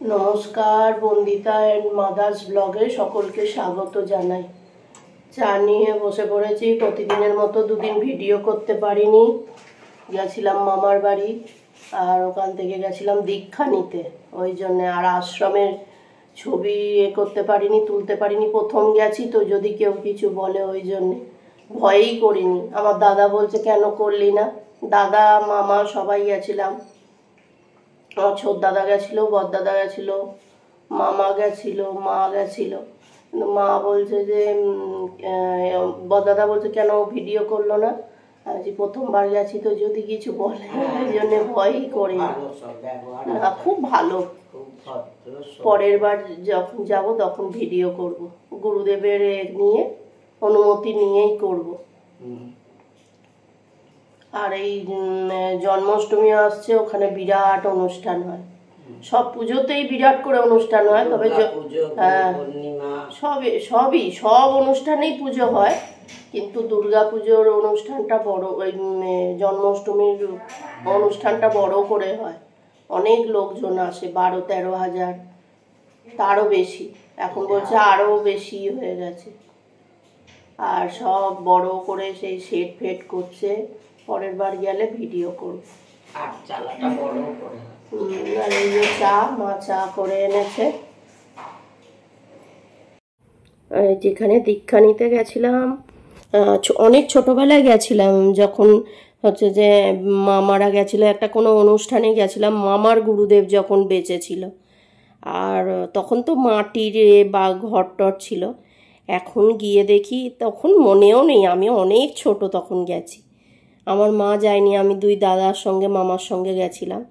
নমস্কার, Bandita and mother's ব্লগে সকলকে স্বাগত জানাই। চা নিয়ে বসে পড়েছি। প্রতিদিনের মতো দুদিন ভিডিও করতে পারিনি, গেছিলাম মামার বাড়ি, আর ওখান থেকে গেছিলাম দীক্ষা নিতে, ওই জন্যে। আর আশ্রমের ছবি করতে পারিনি, তুলতে পারিনি, প্রথম গেছি তো, যদি কেউ কিছু বলে ওই জন্যে ভয়েই করিনি। আমার দাদা বলছে কেন করলি না, দাদা মামা সবাই গেছিলাম। আমার ছোট দাদা গেছিলো, বড়দাদা গেছিলো, মামা গেছিলো, মা গেছিলো। কিন্তু মা বলছে যে বড়দাদা বলছে কেন ভিডিও করলো না। যে প্রথমবার গেছি তো যদি কিছু বলে, এই জন্য ভয়ই করি না। খুব ভালো। পরের বার যখন যাব তখন ভিডিও করব, গুরুদেবের নিয়ে অনুমতি নিয়েই করব। আর এই জন্মাষ্টমী আসছে, ওখানে বিরাট অনুষ্ঠান হয়। সব পুজোতেই বিরাট করে অনুষ্ঠান হয়, তবে সব অনুষ্ঠানেই পুজো হয়, কিন্তু দুর্গা পুজোর অনুষ্ঠানটা বড়, ওই জন্মাষ্টমীর অনুষ্ঠানটা বড় করে হয়। অনেক লোকজন আসে, 12-13 হাজার, তারও বেশি। এখন বলছে আরও বেশি হয়ে গেছে। আর সব বড় করে সেই সেট ফেট করছে। পরের বার গেলে ভিডিও করব। আর এই যে চা, মা চা করে এনেছে। যেখানে দীক্ষা নিতে গেছিলাম, অনেক ছোটবেলায় গেছিলাম, যখন হচ্ছে যে মামারা গেছিলো, একটা কোনো অনুষ্ঠানে গেছিলাম, মামার গুরুদেব যখন বেঁচে ছিল। আর তখন তো মাটির বা ঘর টর ছিল। এখন গিয়ে দেখি, তখন মনেও নেই, আমি অনেক ছোট তখন গেছি। আমার মা যায়নি, আমি 2 দাদার সঙ্গে মামার সঙ্গে গেছিলাম।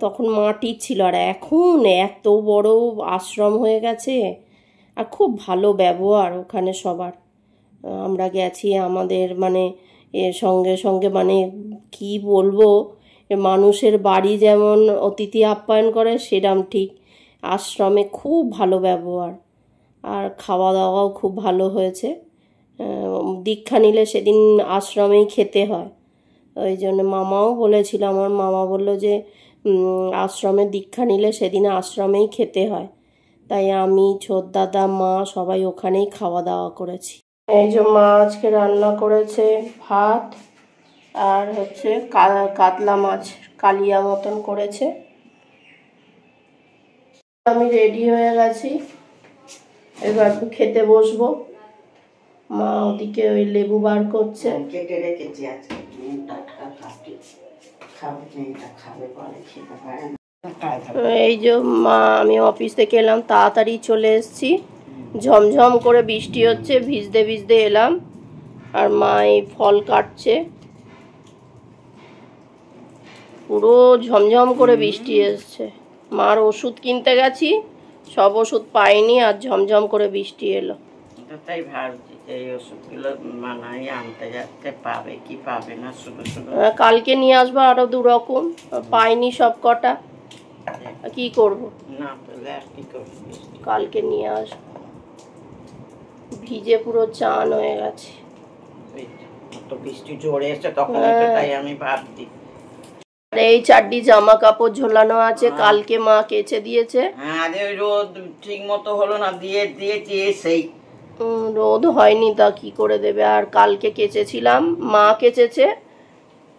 তখন মাটির ছিল, আর এখন এত বড় আশ্রম হয়ে গেছে। আর খুব ভালো ব্যবহার ওখানে সবার। আমরা গেছি, আমাদের মানে এর সঙ্গে সঙ্গে মানে কি বলবো, মানুষের বাড়ি যেমন অতিথি আপ্যায়ন করে, সেরকম ঠিক আশ্রমে খুব ভালো ব্যবহার। আর খাওয়া দাওয়াও খুব ভালো হয়েছে। দীক্ষা নিলে সেদিন আশ্রমেই খেতে হয়, ওই জন্য মামাও বলেছিল, আমার মামা বলল যে আশ্রমে দীক্ষা নিলে সেদিন আশ্রমেই খেতে হয়। তাই আমি, ছোট দাদা, মা সবাই ওখানেই খাওয়া দাওয়া করেছি। এই যে মা আজকে রান্না করেছে ভাত, আর হচ্ছে কাতলা মাছ কালিয়া মতন করেছে। আমি রেডি হয়ে গেছি, এবার খেতে বসবো। মা ওদিকে ওই লেবু বার করছে। কেটে রেখেছি আজকে, এই যে মা, আমি অফিস থেকে এলাম, তাড়াতাড়ি চলে এসেছি। ঝমঝম করে বৃষ্টি হচ্ছে, ভিজতে ভিজতে এলাম। আর মা এই ফল কাটছে, পুরো ঝমঝম করে বৃষ্টি এসছে। মার ওষুধ কিনতে গেছি, সব ওষুধ পাইনি, আর ঝমঝম করে বৃষ্টি এলো। তাই ভাবছি এই ওষুধগুলো মানাই আনতে যাচ্ছে, পাবে কি পাবে না। কালকে নিয়ে আসবো আরো 2 রকম, পাইনি সব কটা, কি করব না, কালকে নিয়ে আসবো। ভিজে পুরো চান হয়ে গেছে, বৃষ্টি জোরে এসে তখন, তাই আমি ভাবছি। এই 4টি জামা কাপড় ঝোলানো আছে, কালকে মা কেচে দিয়েছে। হ্যাঁ, রোদ ঠিক মতো হলো না, দিয়েছি সেই রোদ হয়নি, তা কি করে দেবে। আর কালকে কেচেছিলাম, মা কেচেছে,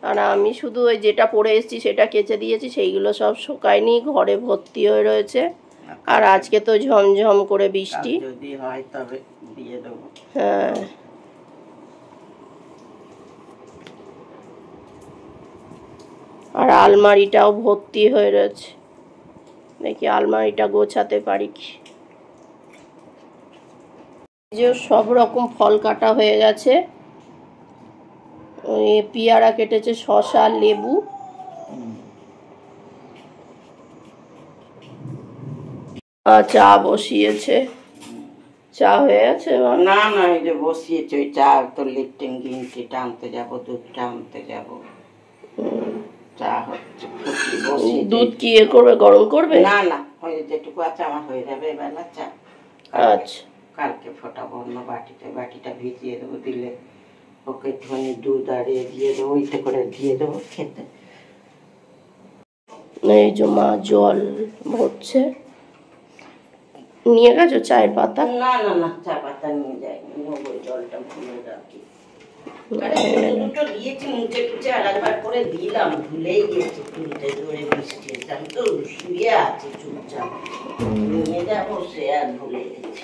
আর আমি শুধু ওই যেটা পরে এসেছি সেটা কেচে দিয়েছি, সেইগুলো সব শুকায়নি, ঘরে ভর্তি হয়ে রয়েছে। আর আজকে তো ঝমঝম করে বৃষ্টি, যদি হয় তবে দিয়ে দেবো। হ্যাঁ, আর আলমারিটাও ভর্তি হয়ে রয়েছে, দেখি আলমারিটা গোছাতে পারি কি। যে সব রকম ফল কাটা হয়ে গেছে, পেয়ারা কেটেছে, শসা, লেবু। চা বসিয়েছে, চা হয়ে গেছে? না না, এই যে বসিয়েছে ওই চা, তো লিপটন গ্রিন টিটা আনতে যাবো, দুধটা আনতে যাবো। চা হচ্ছে, দুধ কি করবে, গরম করবে? না না, ওই যেটুকু আছে আমার হয়ে যাবে এবেলা চা। আচ্ছা, কালকে ফোটাবো অন্য বাটিটা ভিজিয়ে দেবো, দিলে ওকে একটুখানি দুধ আর দিয়ে দেবো, ওইটা করে দিয়ে দেবো খেতে। এই যে মা জল ভরছে। নিয়ে গেছো চায়ের পাতা? না না না, চা পাতা নিয়ে যাইনি, ওই জলটা ভুলে রাখি। দুটো দিয়েছি মুছে টুচে আর একবার করে দিলাম, ভুলেই গেছি তুলতে, জোরে বৃষ্টি হচ্ছে। আমি তো শুয়ে আছি চুপচাপ, নিয়ে যাবো সে আর ভুলে গেছি।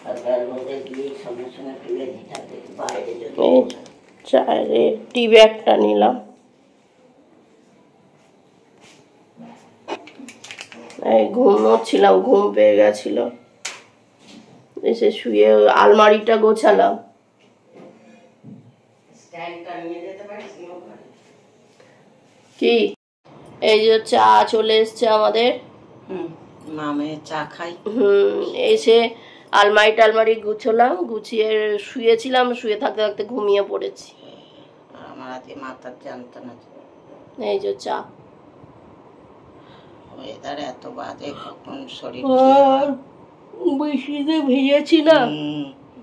সকাল রোদে দিয়ে সঙ্গে সঙ্গে তুলে দিতে বাইরে যদি চায়ের টি ব্যাগটা নিলাম। এই ঘুমোচ্ছিলাম, ঘুম পেয়ে গেছিল, এসে শুয়ে আলমারিটা গোছালাম। কি এই যে চা চলে এসছে আমাদের, মামে চা খাই। এসে আলমারি টালমারি গুছলাম, গুছিয়ে শুয়েছিলাম, শুয়ে থাকতে থাকতে ঘুমিয়ে পড়েছি। আমার আজকে মাথার জানতো না। এই যে চা, ওয়েদার এত বাজে, কখন শরীর বৃষ্টিতে ভিজেছি না,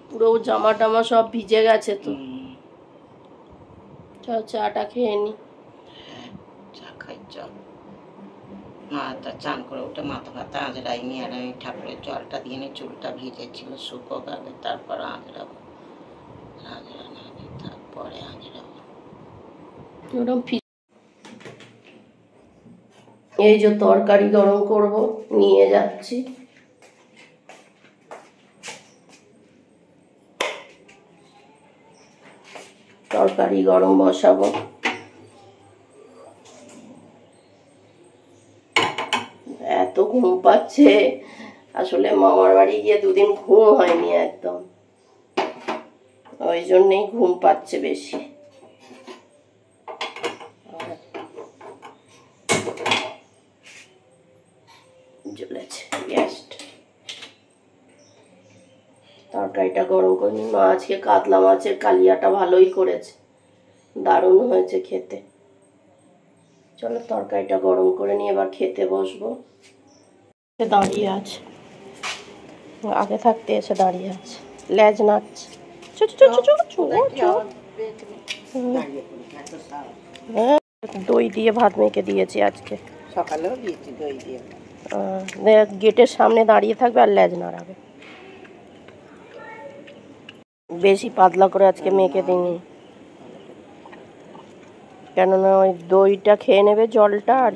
পুরো জামা টামা সব ভিজে গেছে। তো চল চাটা খেয়ে নি। চা খাই চল। মাথা চান করে উঠে মাথা ফাতা আঁচড়াইনি, আর আমি ঠাকুরের জলটা দিয়ে নি, চুলটা ভিজেছিল শুকো গেলে তারপর আঁচড়াবো, তারপরে আঁচড়াবো। এই যে তরকারি গরম করব, নিয়ে যাচ্ছি। তরকারি গরম বসাবো। এত ঘুম পাচ্ছে, আসলে মামার বাড়ি গিয়ে দুদিন ঘুম হয়নি একদম, ওই জন্যই ঘুম পাচ্ছে বেশি। জ্বলেছে গ্যাসটা। তরকারিটা গরম করে নি। মা আজকে কাতলা মাছের কালিয়াটা ভালোই করেছে, দারুণ হয়েছে খেতে। চলো তরকারিটা গরম করে নিয়ে এবার খেতে বসবো। দাঁড়িয়ে আছে, আগে থাকতে এসে দাঁড়িয়ে আছে, লেজ নাচছে। দই দিয়ে ভাত মেখে দিয়েছি আজকে, সকালেও দিয়েছি দই দিয়ে। গেটের সামনে দাঁড়িয়ে থাকবে আর লেজ নাড়াবে। বেশি পাতলা করে আজকে মেখে দিইনি, কেননা ওই দইটা খেয়ে নেবে জলটা, আর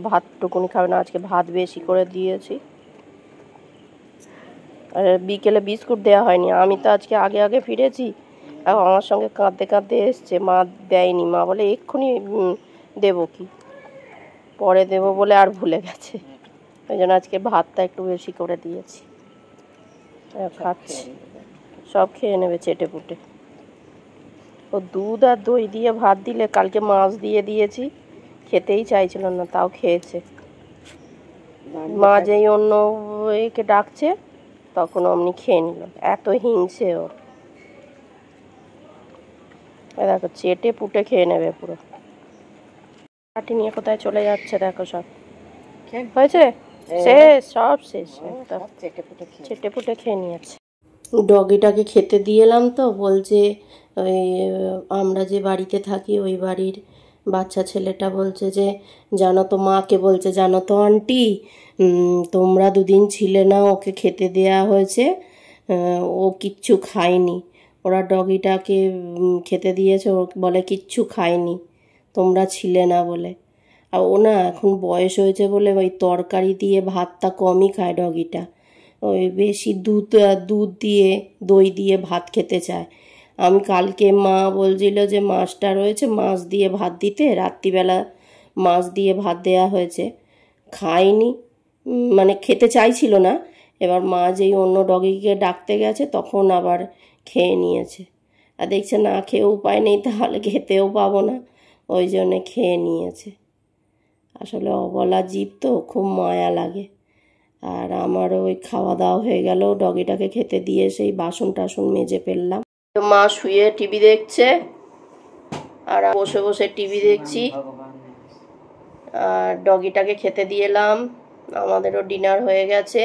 ভাতটুকুনি খাবে না। আজকে ভাত বেশি করে দিয়েছি। আর বিকেলে বিস্কুট দেওয়া হয়নি, আমি তো আজকে আগে আগে ফিরেছি, আর আমার সঙ্গে কাঁদতে কাঁদতে এসছে, মা দেয়নি। মা বলে এক্ষুনি দেবো, কি পরে দেবো বলে আর ভুলে গেছে। ওই জন্য আজকে ভাতটা একটু বেশি করে দিয়েছি, খাচ্ছে, সব খেয়ে নেবে চেটে পুটে। ও দুধ আর দই দিয়ে ভাত দিলে, কালকে মাছ দিয়ে দিয়েছি, খেতেই চাইছিল না, তাও খেয়েছে। মা যেই অন্য একে ডাকছে তখন অমনি খেয়ে নিল, এত হিংসে ওর। দেখো চেটে পুটে খেয়ে নেবে পুরো। কাটি নিয়ে কোথায় চলে যাচ্ছে দেখো, সব হয়েছে, শেষ, সব শেষ, চেটে পুটে খেয়ে নিয়েছে। ডগিটাকে খেতে দিয়ে এলাম, তো বলছে ওই আমরা যে বাড়িতে থাকি ওই বাড়ির বাচ্চা ছেলেটা বলছে যে জানো তো, মাকে বলছে জানো তো আন্টি, তোমরা দুদিন ছিলে না, ওকে খেতে দেয়া হয়েছে, ও কিচ্ছু খায়নি। ওরা ডগিটাকে খেতে দিয়েছে, ও বলে কিচ্ছু খায়নি, তোমরা ছিলে না বলে। আর ও না এখন বয়স হয়েছে বলে ওই তরকারি দিয়ে ভাতটা কমই খায় ডগিটা, ওই বেশি দুধ দিয়ে দই দিয়ে ভাত খেতে চায়। আমি কালকে মা বলছিল যে মাছটা রয়েছে, মাছ দিয়ে ভাত দিতে, রাত্রিবেলা মাছ দিয়ে ভাত দেয়া হয়েছে, খায়নি, মানে খেতে চাইছিল না। এবার মা যেই অন্য ডগিকে ডাকতে গেছে তখন আবার খেয়ে নিয়েছে, আর দেখছে না খেয়ে উপায় নেই, তাহলে খেতেও পাবো না, ওই জন্যে খেয়ে নিয়েছে। আসলে অবলা জীব তো, খুব মায়া লাগে। আর আমারও ওই খাওয়া দাওয়া হয়ে গেল, ডগিটাকে খেতে দিয়ে সেই বাসন টাসন মেজে ফেললাম। মা শুয়ে টিভি দেখছে, আর বসে বসে টিভি দেখছি, আর ডগিটাকে খেতে দিয়ে এলাম। আমাদেরও ডিনার হয়ে গেছে,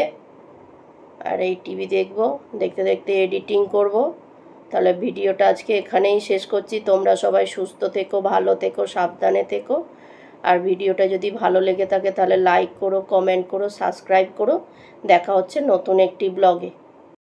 আর এই টিভি দেখবো, দেখতে দেখতে এডিটিং করব। তাহলে ভিডিওটা আজকে এখানেই শেষ করছি। তোমরা সবাই সুস্থ থেকো, ভালো থেকো, সাবধানে থেকো, আর ভিডিওটা যদি ভালো লেগে থাকে তাহলে লাইক করো, কমেন্ট করো, সাবস্ক্রাইব করো। দেখা হচ্ছে নতুন একটি ব্লগে।